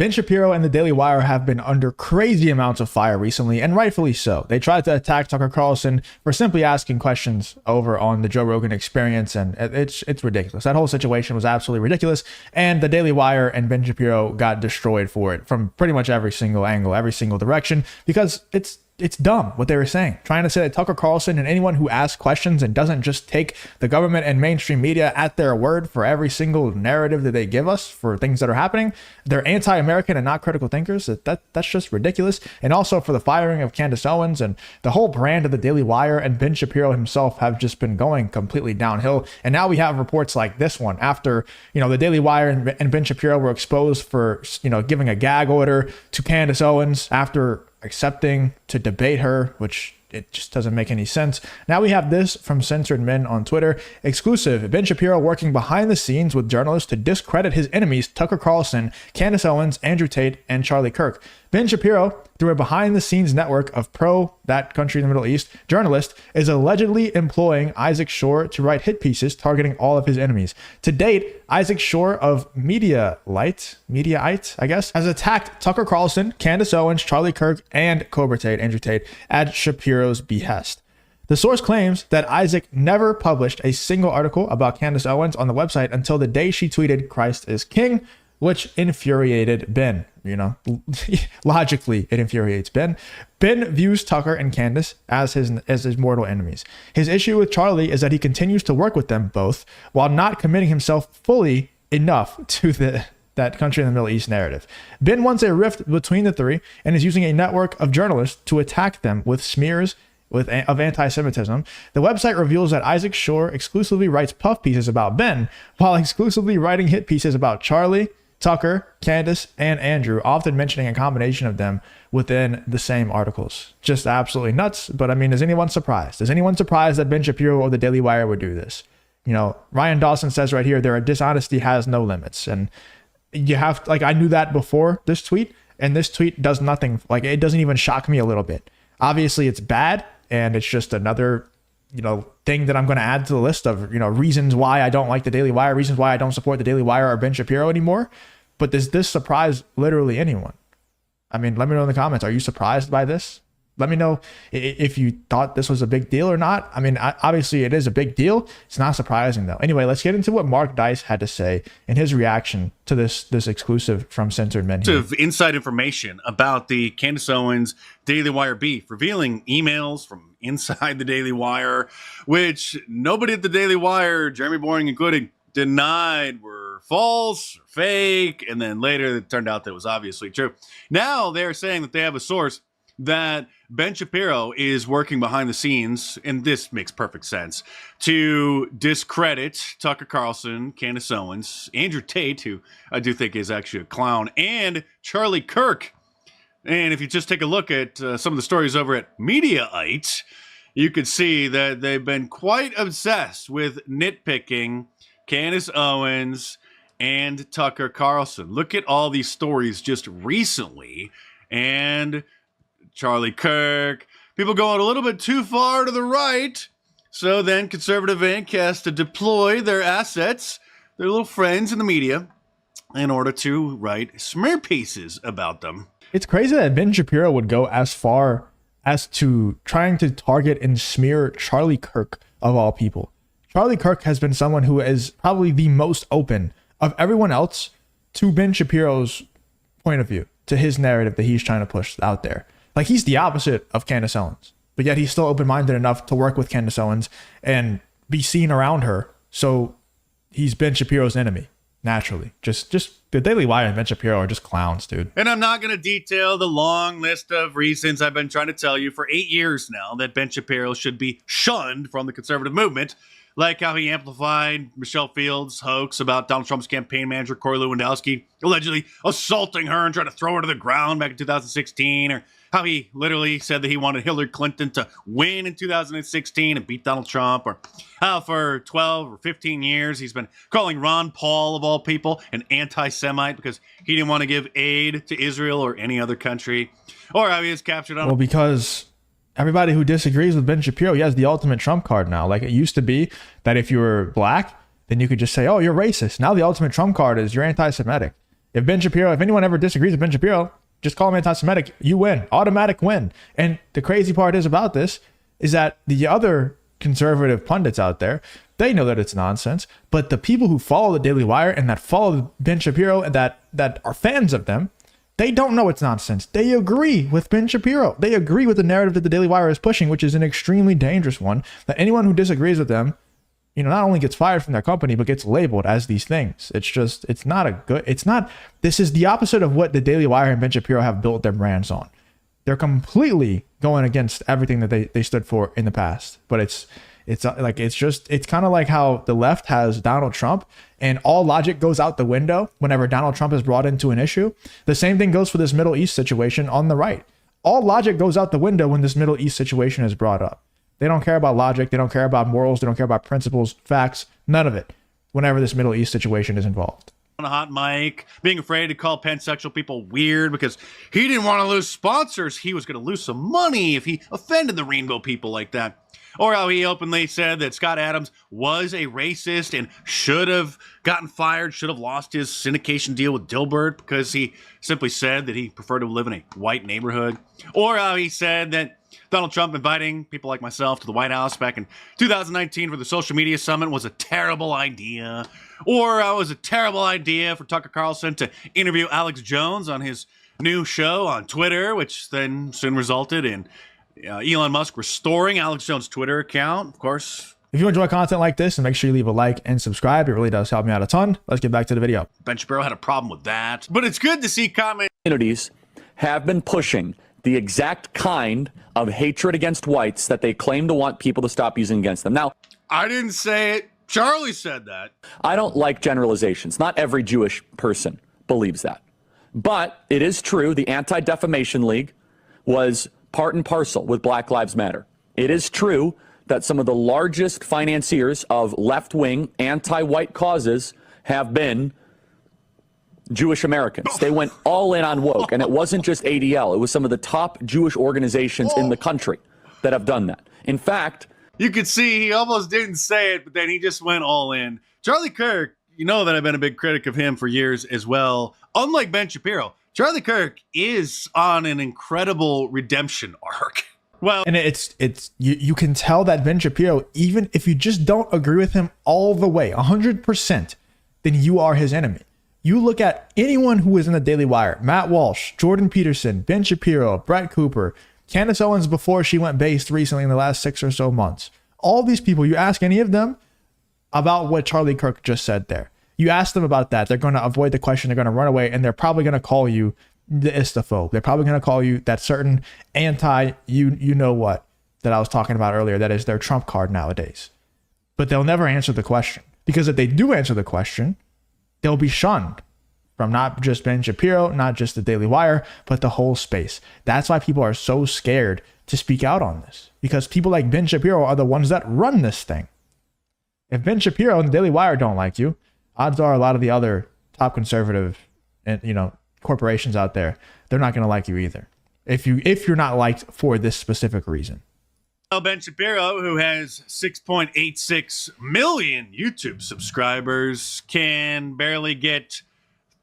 Ben Shapiro and the Daily Wire have been under crazy amounts of fire recently, and rightfully so. They tried to attack Tucker Carlson for simply asking questions over on the Joe Rogan Experience, and it's ridiculous. That whole situation was absolutely ridiculous, and the Daily Wire and Ben Shapiro got destroyed for it from pretty much every single angle, every single direction, because it's dumb what they were saying, trying to say that Tucker Carlson and anyone who asks questions and doesn't just take the government and mainstream media at their word for every single narrative that they give us for things that are happening, they're anti-American and not critical thinkers. That's just ridiculous. And also for the firing of Candace Owens, and the whole brand of the Daily Wire and Ben Shapiro himself have just been going completely downhill. And now we have reports like this one after, the Daily Wire and Ben Shapiro were exposed for, giving a gag order to Candace Owens after accepting to debate her, which it just doesn't make any sense. Now we have this from Censored Men on Twitter. Exclusive: Ben Shapiro working behind the scenes with journalists to discredit his enemies Tucker Carlson, Candace Owens, Andrew Tate, and Charlie Kirk. Ben Shapiro, through a behind-the-scenes network of that country in the Middle East journalists, is allegedly employing Isaac Shore to write hit pieces targeting all of his enemies. To date, Isaac Shore of Mediaite, I guess, has attacked Tucker Carlson, Candace Owens, Charlie Kirk, and Cobra Tate, Andrew Tate, at Shapiro's behest. The source claims that Isaac never published a single article about Candace Owens on the website until the day she tweeted "Christ is King," which infuriated Ben. Logically, it infuriates Ben. Ben views Tucker and Candace as his mortal enemies. His issue with Charlie is that he continues to work with them both while not committing himself fully enough to that country in the Middle East narrative. Ben wants a rift between the three and is using a network of journalists to attack them with smears of anti-Semitism. The website reveals that Isaac Shore exclusively writes puff pieces about Ben, while exclusively writing hit pieces about Charlie, Tucker, Candace, and Andrew, often mentioning a combination of them within the same articles. Just absolutely nuts. But I mean, is anyone surprised? Is anyone surprised that Ben Shapiro or the Daily Wire would do this? Ryan Dawson says right here, their dishonesty has no limits. And you have, I knew that before this tweet, and this tweet does nothing. It doesn't even shock me a little bit. Obviously, it's bad, and it's just another thing that I'm going to add to the list of, reasons why I don't like the Daily Wire, reasons why I don't support the Daily Wire or Ben Shapiro anymore. But does this surprise literally anyone? I mean, let me know in the comments. Are you surprised by this? Let me know if you thought this was a big deal or not. I mean, obviously it is a big deal. It's not surprising though. Anyway, let's get into what Mark Dice had to say in his reaction to this exclusive from Censored Men. Inside information about the Candace Owens Daily Wire beef, revealing emails from inside the Daily Wire, which nobody at the Daily Wire, Jeremy Boring including, denied were false, or fake, and then later it turned out that it was obviously true. Now they're saying that they have a source that Ben Shapiro is working behind the scenes, and this makes perfect sense, to discredit Tucker Carlson, Candace Owens, Andrew Tate, who I do think is actually a clown, and Charlie Kirk. And if you just take a look at some of the stories over at Mediaite, you could see that they've been quite obsessed with nitpicking Candace Owens and Tucker Carlson. Look at all these stories just recently, and Charlie Kirk, people going a little bit too far to the right. So then conservative Inc. has to deploy their assets, their little friends in the media, in order to write smear pieces about them. It's crazy that Ben Shapiro would go as far as to trying to target and smear Charlie Kirk of all people. Charlie Kirk has been someone who is probably the most open of everyone else to Ben Shapiro's point of view, to his narrative that he's trying to push out there. He's the opposite of Candace Owens, but yet he's still open-minded enough to work with Candace Owens and be seen around her. So he's Ben Shapiro's enemy, naturally. Just the Daily Wire and Ben Shapiro are just clowns, dude. And I'm not going to detail the long list of reasons I've been trying to tell you for 8 years now that Ben Shapiro should be shunned from the conservative movement. Like how he amplified Michelle Fields' hoax about Donald Trump's campaign manager, Corey Lewandowski, allegedly assaulting her and trying to throw her to the ground back in 2016, or how he literally said that he wanted Hillary Clinton to win in 2016 and beat Donald Trump, or how for 12 or 15 years he's been calling Ron Paul, of all people, an anti-Semite because he didn't want to give aid to Israel or any other country, or how he is captured on... Well, because everybody who disagrees with Ben Shapiro, he has the ultimate trump card now. It used to be that if you were black, then you could just say, oh, you're racist. Now the ultimate trump card is you're anti-Semitic. If anyone ever disagrees with Ben Shapiro, just call him anti-Semitic. You win, automatic win. And the crazy part about this is that the other conservative pundits out there, they know that it's nonsense. But the people who follow the Daily Wire and that follow Ben Shapiro and that are fans of them, they don't know it's nonsense. They agree with Ben Shapiro. They agree with the narrative that the Daily Wire is pushing, which is an extremely dangerous one. That anyone who disagrees with them, not only gets fired from their company, but gets labeled as these things. This is the opposite of what the Daily Wire and Ben Shapiro have built their brands on. They're completely going against everything that they stood for in the past. But it's kind of like how the left has Donald Trump and all logic goes out the window whenever Donald Trump is brought into an issue. The same thing goes for this Middle East situation on the right. All logic goes out the window when this Middle East situation is brought up. They don't care about logic. They don't care about morals. They don't care about principles, facts, none of it whenever this Middle East situation is involved. On a hot mic, being afraid to call pansexual people weird because he didn't want to lose sponsors. He was going to lose some money if he offended the rainbow people like that. Or how he openly said that Scott Adams was a racist and should have gotten fired, should have lost his syndication deal with Dilbert because he simply said that he preferred to live in a white neighborhood. Or how he said that Donald Trump inviting people like myself to the White House back in 2019 for the social media summit was a terrible idea. Or it was a terrible idea for Tucker Carlson to interview Alex Jones on his new show on Twitter, which then soon resulted in Elon Musk restoring Alex Jones' Twitter account. Of course, if you enjoy content like this, and make sure you leave a like and subscribe. It really does help me out a ton. Let's get back to the video. Ben Shapiro had a problem with that, but it's good to see communities have been pushing the exact kind of hatred against whites that they claim to want people to stop using against them. Now, I didn't say it. Charlie said that. I don't like generalizations. Not every Jewish person believes that. But it is true the Anti-Defamation League was part and parcel with Black Lives Matter. It is true that some of the largest financiers of left-wing anti-white causes have been Jewish Americans. They went all in on woke, and it wasn't just ADL. It was some of the top Jewish organizations in the country that have done that. In fact, you could see he almost didn't say it, but then he just went all in. Charlie Kirk, you know that I've been a big critic of him for years as well. Unlike Ben Shapiro, Charlie Kirk is on an incredible redemption arc. Well, and you can tell that Ben Shapiro, even if you just don't agree with him all the way, 100%, then you are his enemy. You look at anyone who is in the Daily Wire, Matt Walsh, Jordan Peterson, Ben Shapiro, Brett Cooper, Candace Owens before she went based recently in the last 6 or so months. All these people, you ask any of them about what Charlie Kirk just said there. You ask them about that, they're going to avoid the question, they're going to run away, and they're probably going to call you the istaphobe. They're probably going to call you that certain you know what that I was talking about earlier, that is their trump card nowadays. But they'll never answer the question, because if they do answer the question, they'll be shunned from not just Ben Shapiro, not just the Daily Wire, but the whole space. That's why people are so scared to speak out on this, because people like Ben Shapiro are the ones that run this thing. If Ben Shapiro and the Daily Wire don't like you, odds are a lot of the other top conservative and corporations out there, they're not going to like you either. If you're not liked for this specific reason. Ben Shapiro, who has 6.86 million YouTube subscribers, can barely get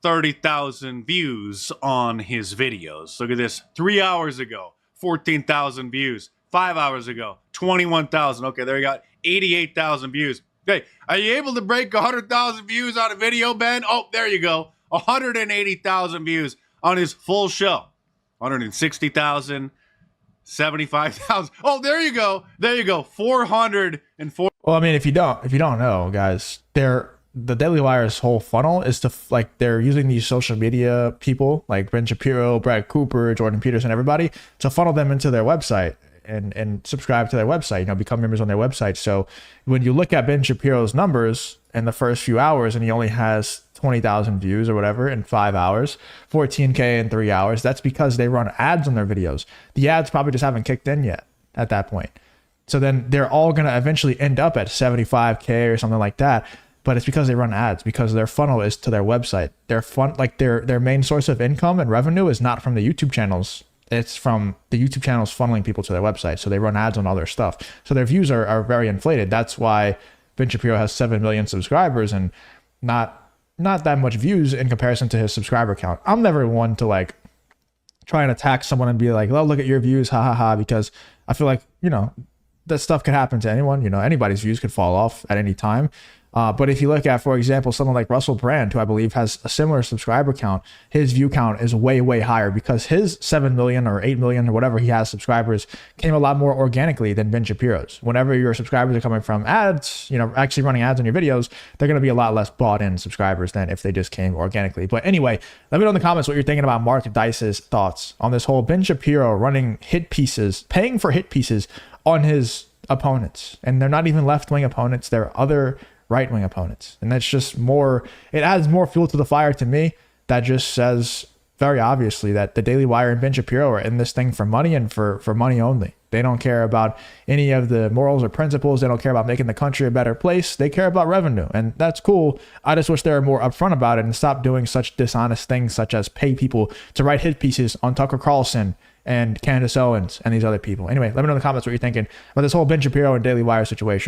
30,000 views on his videos. Look at this. 3 hours ago, 14,000 views. 5 hours ago, 21,000. Okay, there you got 88,000 views. Okay, are you able to break 100,000 views on a video, Ben? Oh, there you go. 180,000 views on his full show. 160,000, 75,000. Oh, there you go. There you go. 404. Well, I mean, if you don't know, guys, the Daily Wire's whole funnel is to they're using these social media people like Ben Shapiro, Brad Cooper, Jordan Peterson, everybody to funnel them into their website and subscribe to their website, become members on their website. So when you look at Ben Shapiro's numbers in the first few hours and he only has 20,000 views or whatever in 5 hours, 14K in 3 hours, that's because they run ads on their videos. The ads probably just haven't kicked in yet at that point. So then they're all going to eventually end up at 75K or something like that. But it's because they run ads, because their funnel is to their website. Their main source of income and revenue is not from the YouTube channels. It's from the YouTube channels funneling people to their website. So they run ads on all their stuff. So their views are very inflated. That's why Ben Shapiro has 7 million subscribers and not not that much views in comparison to his subscriber count. I'm never one to like try and attack someone and be like, oh, look at your views, ha ha ha, because I feel like, you know, that stuff could happen to anyone. You know, anybody's views could fall off at any time. But if you look at, for example, someone like Russell Brand, who I believe has a similar subscriber count, his view count is way, way higher because his 7 million or 8 million or whatever he has subscribers came a lot more organically than Ben Shapiro's. Whenever your subscribers are coming from ads, you know, actually running ads on your videos, they're going to be a lot less bought in subscribers than if they just came organically. But anyway, let me know in the comments what you're thinking about Mark Dice's thoughts on this whole Ben Shapiro running hit pieces, paying for hit pieces on his opponents. And they're not even left-wing opponents. They're other right-wing opponents. And that's just more, it adds more fuel to the fire to me. That just says very obviously that the Daily Wire and Ben Shapiro are in this thing for money and for money only. They don't care about any of the morals or principles. They don't care about making the country a better place. They care about revenue. And that's cool. I just wish they were more upfront about it and stop doing such dishonest things such as pay people to write hit pieces on Tucker Carlson and Candace Owens and these other people. Anyway, let me know in the comments what you're thinking about this whole Ben Shapiro and Daily Wire situation.